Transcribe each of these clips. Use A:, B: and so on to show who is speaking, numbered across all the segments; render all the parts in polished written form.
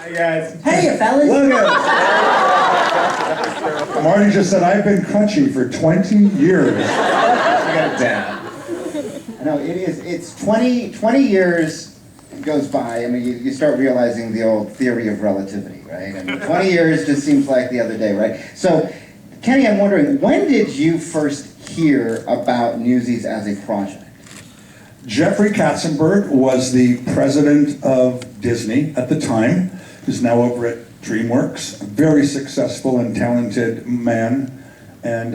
A: Hi guys.
B: Hey, fellas.
C: Look at us. Marty just said, I've been crunchy for 20 years.
A: I got it down.
B: No, it's 20 years goes by. I mean, you start realizing the old theory of relativity, right? I mean, 20 years just seems like the other day, right? So, Kenny, I'm wondering, when did you first hear about Newsies as a project?
C: Jeffrey Katzenberg was the president of Disney at the time, who's now over at DreamWorks, a very successful and talented man, and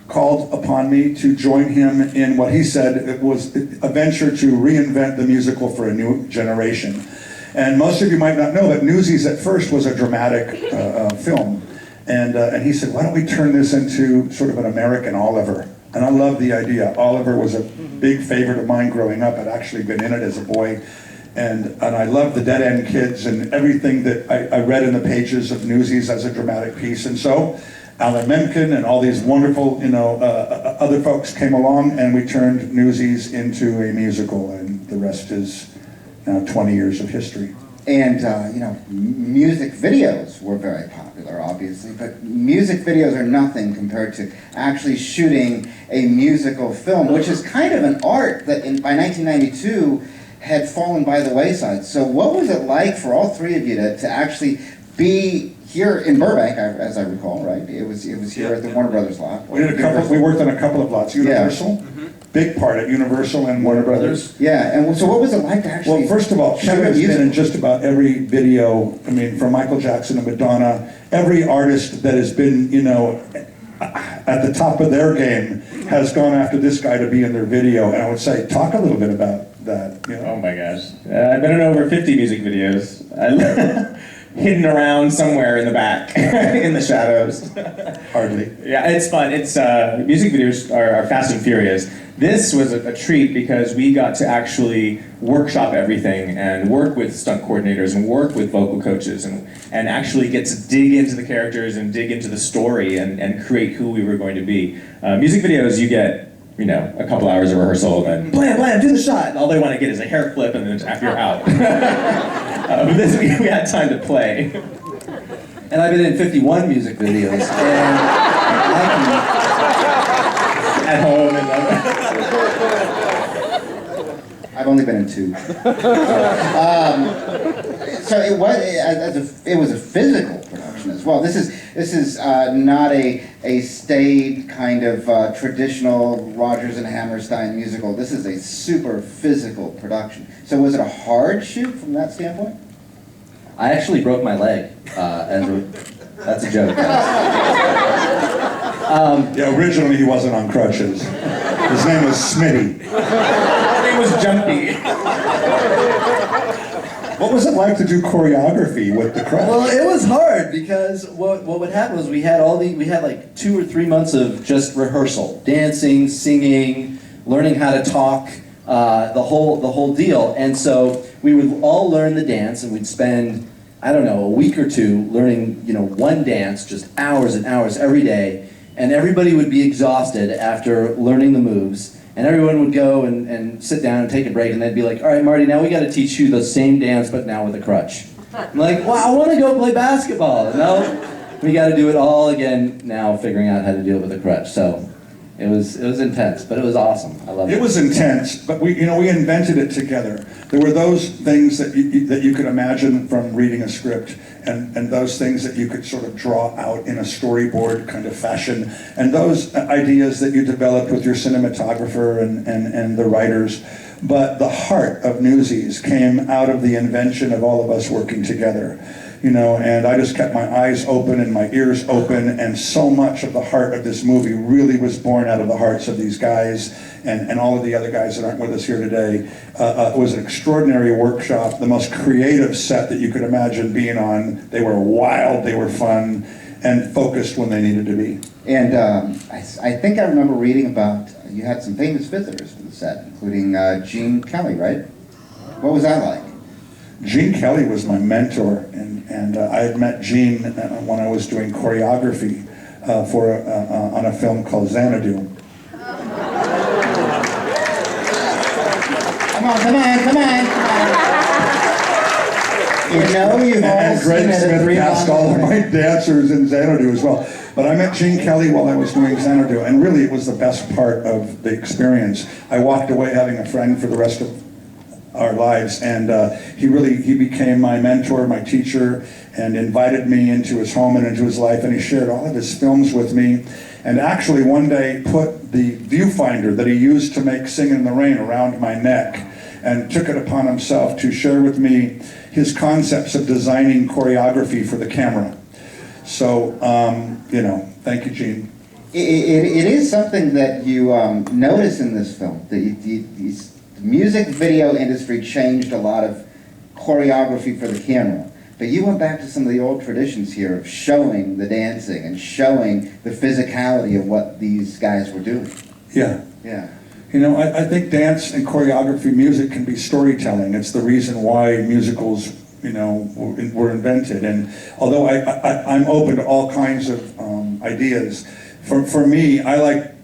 C: called upon me to join him in what he said it was a venture to reinvent the musical for a new generation. And most of you might not know that Newsies at first was a dramatic film. And he said, why don't we turn this into sort of an American Oliver? And I love the idea. Oliver was a big favorite of mine growing up. I'd actually been in it as a boy. And I loved the Dead End Kids and everything that I read in the pages of Newsies as a dramatic piece. And so Alan Menken and all these wonderful, other folks came along, and we turned Newsies into a musical, and the rest is 20 years of history.
B: And, music videos were very popular, obviously, but music videos are nothing compared to actually shooting a musical film, which is kind of an art that by 1992 had fallen by the wayside. So what was it like for all three of you to actually be here in Burbank, as I recall, right? It was here at the Warner Brothers lot.
C: We worked on a couple of lots. Universal, big part at Universal and Warner Brothers.
B: Yeah, and so what was it like to actually?
C: Well, first of all, Kevin's been in just about every video. I mean, from Michael Jackson to Madonna, every artist that has been, at the top of their game has gone after this guy to be in their video. And I would say, talk a little bit about that.
A: Oh my gosh. I've been in over 50 music videos. Hidden around somewhere in the back, in the shadows.
C: Hardly.
A: Yeah, it's fun. It's music videos are fast and furious. This was a treat because we got to actually workshop everything and work with stunt coordinators and work with vocal coaches and actually get to dig into the characters and dig into the story and create who we were going to be. Music videos, you get a couple hours of rehearsal and then blam, blam, do the shot. And all they want to get is a hair flip and then after you're out. This, we had time to play.
D: And I've been in 51 music videos. And
A: at home and
B: I've only been in 2. So it was a physical production as well. This is not a staid kind of traditional Rodgers and Hammerstein musical. This is a super physical production. So was it a hard shoot from that standpoint?
D: I actually broke my leg. That's a joke, guys.
C: Yeah, originally he wasn't on crutches. His name was Smitty.
A: His name was Jumpy.
C: What was it like to do choreography with the crutch?
D: Well, it was hard because what would happen was we had like 2 or 3 months of just rehearsal, dancing, singing, learning how to talk, the whole deal. And so we would all learn the dance, and we'd spend, I don't know, a week or 2 learning, one dance, just hours and hours every day. And everybody would be exhausted after learning the moves. And everyone would go and sit down and take a break, and they'd be like, all right, Marty, now we got to teach you the same dance, but now with a crutch. I'm like, well, I want to go play basketball. No, we got to do it all again now, figuring out how to do it with a crutch. So it was intense, but it was awesome. I loved it.
C: It was intense, but we invented it together. There were those things that you could imagine from reading a script, and those things that you could sort of draw out in a storyboard kind of fashion, and those ideas that you developed with your cinematographer and the writers. But the heart of Newsies came out of the invention of all of us working together. And I just kept my eyes open and my ears open, and so much of the heart of this movie really was born out of the hearts of these guys and all of the other guys that aren't with us here today. It was an extraordinary workshop, the most creative set that you could imagine being on. They were wild, they were fun, and focused when they needed to be.
B: And I think I remember reading about, you had some famous visitors for the set, including Gene Kelly, right? What was that like?
C: Gene Kelly was my mentor, and I had met Gene when I was doing choreography on a film called Xanadu.
B: Come on. You know, you've all
C: And
B: seen
C: Greg
B: it at
C: Smith
B: Three
C: cast all of my dancers in Xanadu as well. But I met Gene Kelly while I was doing Xanadu, and really it was the best part of the experience. I walked away having a friend for the rest of our lives, and he became my mentor, my teacher, and invited me into his home and into his life, and he shared all of his films with me, and actually one day put the viewfinder that he used to make Sing in the Rain around my neck, and took it upon himself to share with me his concepts of designing choreography for the camera. So, thank you, Gene.
B: It is something that you notice in this film, that the music video industry changed a lot of choreography for the camera. But you went back to some of the old traditions here of showing the dancing and showing the physicality of what these guys were doing.
C: Yeah.
B: Yeah.
C: I think dance and choreography music can be storytelling. It's the reason why musicals, were invented. And although I'm open to all kinds of ideas, for me, I like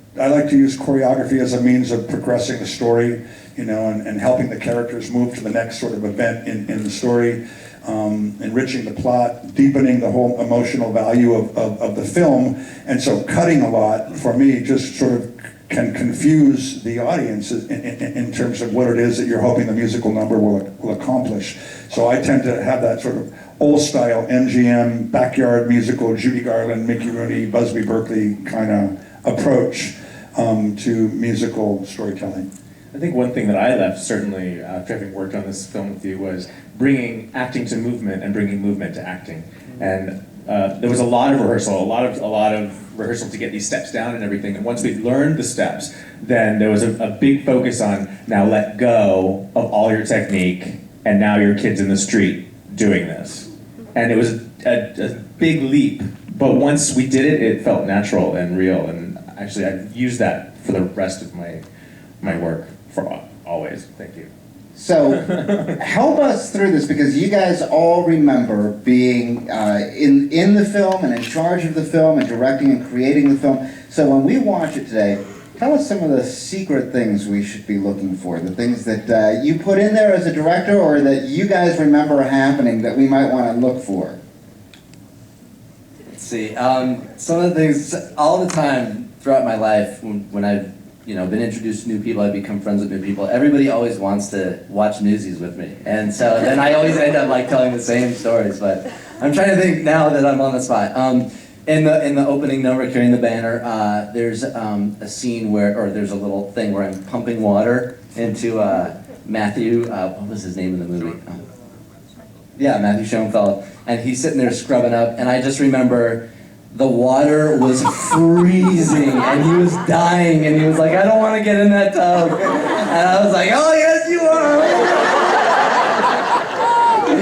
C: to use choreography as a means of progressing the story, and helping the characters move to the next sort of event in the story, enriching the plot, deepening the whole emotional value of the film. And so cutting a lot, for me, just sort of can confuse the audience in terms of what it is that you're hoping the musical number will accomplish. So I tend to have that sort of old-style MGM, backyard musical, Judy Garland, Mickey Rooney, Busby Berkeley kind of approach to musical storytelling.
A: I think one thing that I left, certainly after having worked on this film with you, was bringing acting to movement and bringing movement to acting. And there was a lot of rehearsal, a lot of rehearsal to get these steps down and everything. And once we learned the steps, then there was a big focus on, now let go of all your technique, and now your kid's in the street doing this. And it was a big leap, but once we did it, it felt natural and real. And actually, I've used that for the rest of my work for always. Thank you.
B: So, help us through this, because you guys all remember being in the film and in charge of the film and directing and creating the film. So when we watch it today, tell us some of the secret things we should be looking for, the things that you put in there as a director or that you guys remember happening that we might want to look for.
D: Let's see. Some of the things, all the time throughout my life, when I've been introduced to new people, I become friends with new people. Everybody always wants to watch Newsies with me, and so then I always end up telling the same stories. But I'm trying to think now that I'm on the spot. In the opening number, Carrying the Banner, there's a scene there's a little thing where I'm pumping water into Matthew. What was his name in the movie? Matthew Schoenfeld, and he's sitting there scrubbing up, and I just remember. The water was freezing, and he was dying, and he was like, I don't want to get in that tub. And I was like, oh, yes, you are.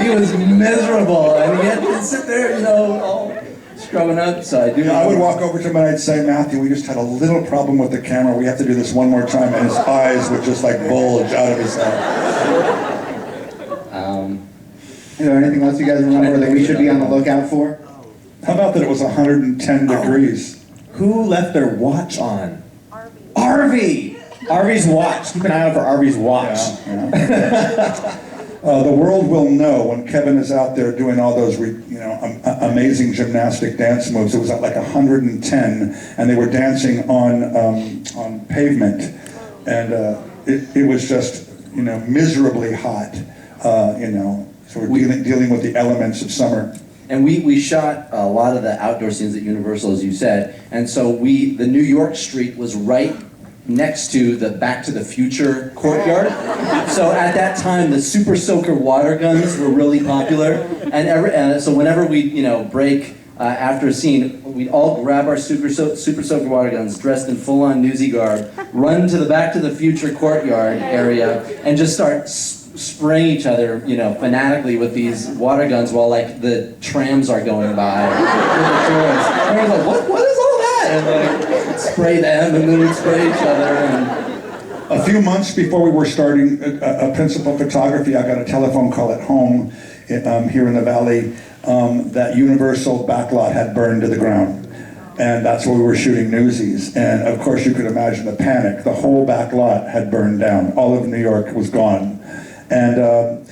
D: He was miserable, and he had to sit there, all scrubbing up, so I do.
C: I would walk over to him and I'd say, Matthew, we just had a little problem with the camera. We have to do this one more time, and his eyes would just bulge out of his head.
B: Is there anything else you guys remember that we should be on the lookout for?
C: How about that it was 110 degrees?
A: Who left their watch on? Arvy! Arvy's watch. Keep an eye out for Arvy's watch.
C: The world will know when Kevin is out there doing all those amazing gymnastic dance moves. It was at 110, and they were dancing on pavement, and it was just miserably hot. So we're dealing with the elements of summer.
D: And we shot a lot of the outdoor scenes at Universal, as you said, and so the New York street was right next to the Back to the Future courtyard. So at that time, the Super Soaker water guns were really popular, and so whenever we break after a scene, we'd all grab our Super Soaker water guns, dressed in full-on Newsie garb, run to the Back to the Future courtyard area, and just start spraying each other, fanatically with these water guns while the trams are going by with the tourists. And we're like, what is all that? And spray them, and then we'd spray each other. And
C: a few months before we were starting principal photography, I got a telephone call at home here in the Valley that Universal backlot had burned to the ground. And that's where we were shooting Newsies. And of course you could imagine the panic. The whole back lot had burned down. All of New York was gone. And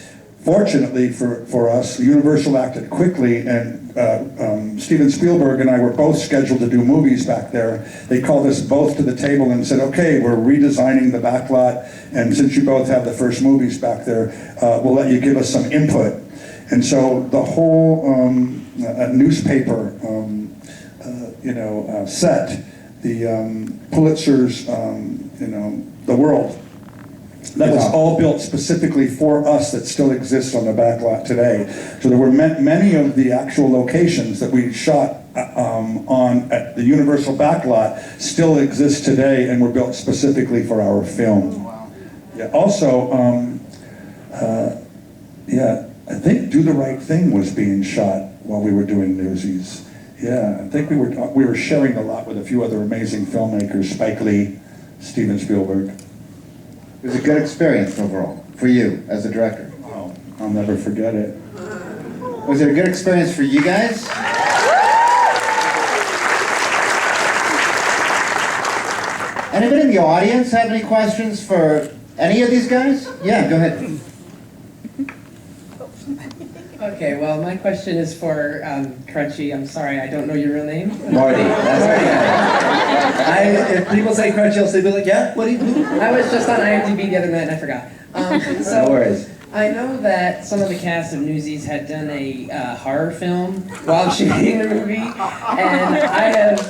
C: Fortunately for us, Universal acted quickly, and Steven Spielberg and I were both scheduled to do movies back there. They called us both to the table and said, okay, we're redesigning the backlot, and since you both have the first movies back there, we'll let you give us some input. And so the whole newspaper set, the Pulitzer's, the world, that was all built specifically for us, that still exists on the backlot today. So there were many of the actual locations that we shot at the Universal backlot still exist today and were built specifically for our film.
B: Wow.
C: Yeah. Also, I think Do the Right Thing was being shot while we were doing Newsies. Yeah, I think we were sharing a lot with a few other amazing filmmakers, Spike Lee, Steven Spielberg.
B: It was a good experience overall for you as a director.
C: Oh, I'll never forget it.
B: Was it a good experience for you guys? Anybody in the audience have any questions for any of these guys? Yeah, go ahead.
E: Okay, well, my question is for Crunchy. I'm sorry, I don't know your real name.
D: Marty. That's right. If people say Crunchy, I'll say, like, yeah, what do you do?
E: I was just on IMDb the other night and I forgot.
D: No worries.
E: I know that some of the cast of Newsies had done a horror film while shooting the movie, and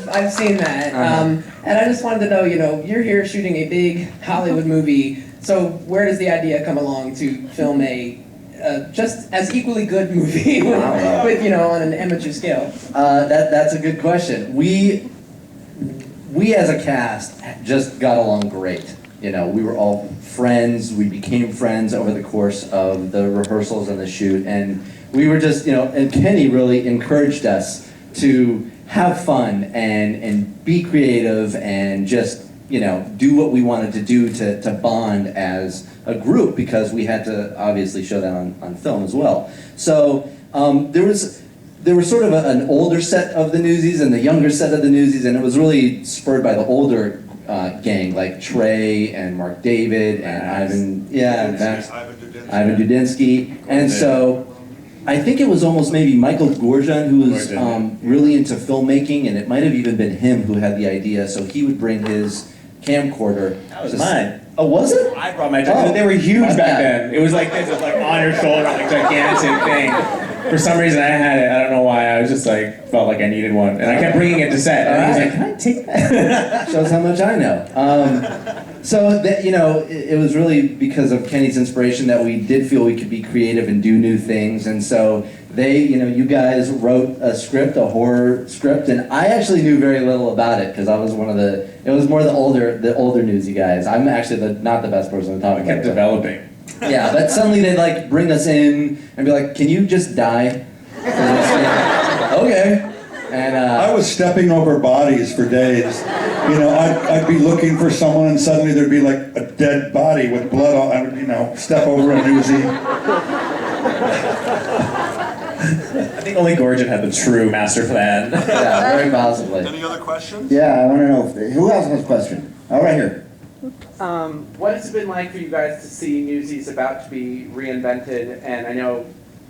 E: I've seen that. And I just wanted to know, you're here shooting a big Hollywood movie, so where does the idea come along to film a just as equally good movie with on an amateur scale?
D: That's a good question. We as a cast just got along great. We were all friends. We became friends over the course of the rehearsals and the shoot, and we were just, and Kenny really encouraged us to have fun and be creative and just, do what we wanted to do to bond as a group, because we had to obviously show that on film as well. So there was sort of an older set of the Newsies and the younger set of the Newsies, and it was really spurred by the older gang, like Trey and Mark David and Ivan Dudinsky. And so I think it was almost maybe Michael Gorjan who was really into filmmaking, and it might have even been him who had the idea. So he would bring his camcorder.
A: That was mine.
D: Oh, was it?
A: I brought my camera. They were huge back then. It was like this, like on your shoulder, like gigantic thing. For some reason, I had it. I don't know why. I was just felt like I needed one, and I kept bringing it to set. And I was like, "Can I take that?"
D: Shows how much I know. So that it was really because of Kenny's inspiration that we did feel we could be creative and do new things, and so you guys wrote a script, a horror script, and I actually knew very little about it because I was it was more the older Newsy guys. I'm actually not the best person to talk about.
A: I kept developing.
D: Yeah, but suddenly they'd bring us in and be like, "Can you just die?" Okay. And
C: I was stepping over bodies for days. I'd be looking for someone, and suddenly there'd be like a dead body with blood on. I would, step over a Newsy.
A: I think only Gorgon had the true master plan.
D: Yeah, very possibly.
C: Any other questions?
B: Yeah, I want to know who else has a question? Oh, right here.
F: What has it been like for you guys to see Newsies about to be reinvented? And I know,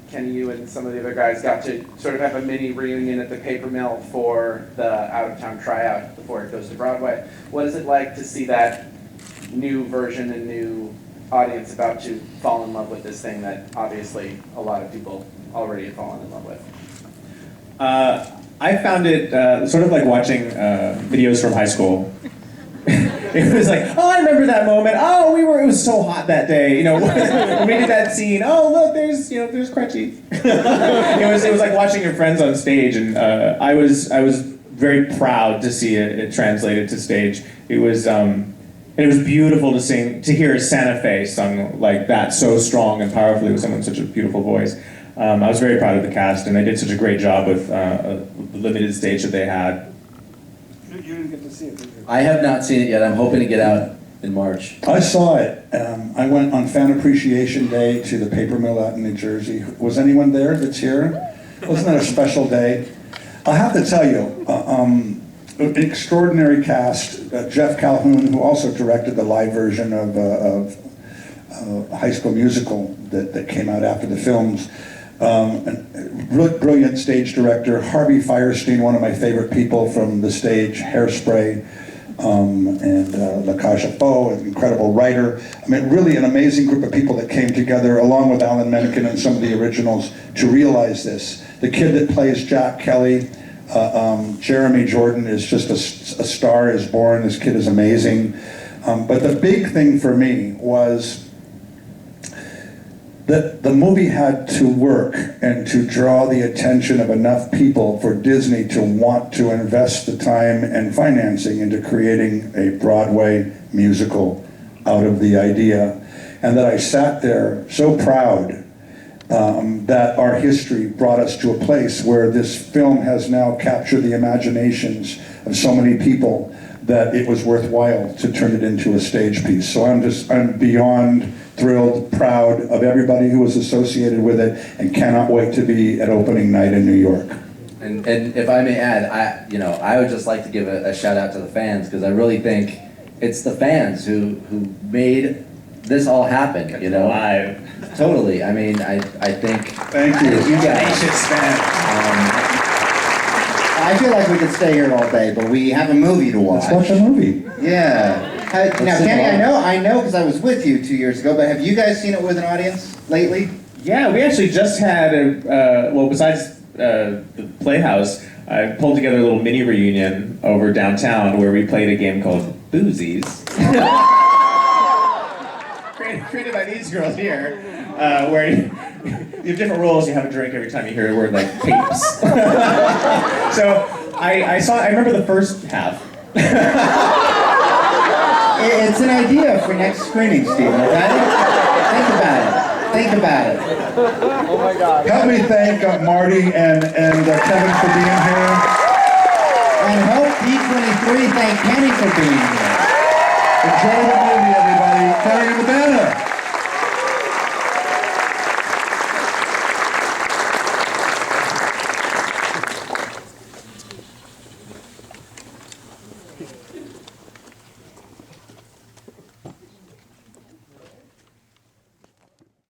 F: Kenny, you and some of the other guys got to sort of have a mini reunion at the Paper Mill for the out-of-town tryout before it goes to Broadway. What is it like to see that new version and new audience about to fall in love with this thing that obviously a lot of people already have fallen in love with?
A: I found it sort of like watching videos from high school. It was like, oh, I remember that moment. Oh, it was so hot that day. When we did that scene. Oh, look, there's Crunchy. It was like watching your friends on stage, and I was very proud to see it translated to stage. It was beautiful to hear Santa Fe sung like that, so strong and powerfully with someone with such a beautiful voice. I was very proud of the cast, and they did such a great job with the limited stage that they had.
C: You didn't get to see it, did you?
D: I have not seen it yet. I'm hoping to get out in March.
C: I saw it. I went on Fan Appreciation Day to the Paper Mill out in New Jersey. Was anyone there that's here? Wasn't that a special day? I have to tell you, an extraordinary cast. Jeff Calhoun, who also directed the live version of High School Musical that came out after the films. Really brilliant stage director, Harvey Fierstein, one of my favorite people from the stage, Hairspray, and La Cage aux Folles, an incredible writer. I mean, really an amazing group of people that came together, along with Alan Menken and some of the originals, to realize this. The kid that plays Jack Kelly, Jeremy Jordan, is just a star, is born. This kid is amazing. But the big thing for me was that the movie had to work and to draw the attention of enough people for Disney to want to invest the time and financing into creating a Broadway musical out of the idea. And that I sat there so proud that our history brought us to a place where this film has now captured the imaginations of so many people that it was worthwhile to turn it into a stage piece. So I'm beyond thrilled, proud of everybody who was associated with it, and cannot wait to be at opening night in New York.
D: And if I may add, I would just like to give a shout out to the fans, because I really think it's the fans who made this all happen. You know,
A: Live.
D: Totally. I mean, I think.
C: Thank you.
D: You guys.
A: Anxious fan.
B: I feel like we could stay here all day, but we have a movie to watch.
C: Let's watch a movie.
B: Yeah. Now, Kenny, I know because I was with you 2 years ago, but have you guys seen it with an audience lately?
A: Yeah, we actually just had besides the Playhouse, I pulled together a little mini reunion over downtown where we played a game called Boozies. created by these girls here, where you have different rules. You have a drink every time you hear a word like peeps. So I remember the first half.
B: It's an idea for next screening, Stephen, okay? Think about it. Think about it.
F: Oh my God.
C: Help me thank Marty and Kevin for being here.
B: And help D23 thank Kenny for being here.
C: Enjoy the movie, everybody. Carrying the banner.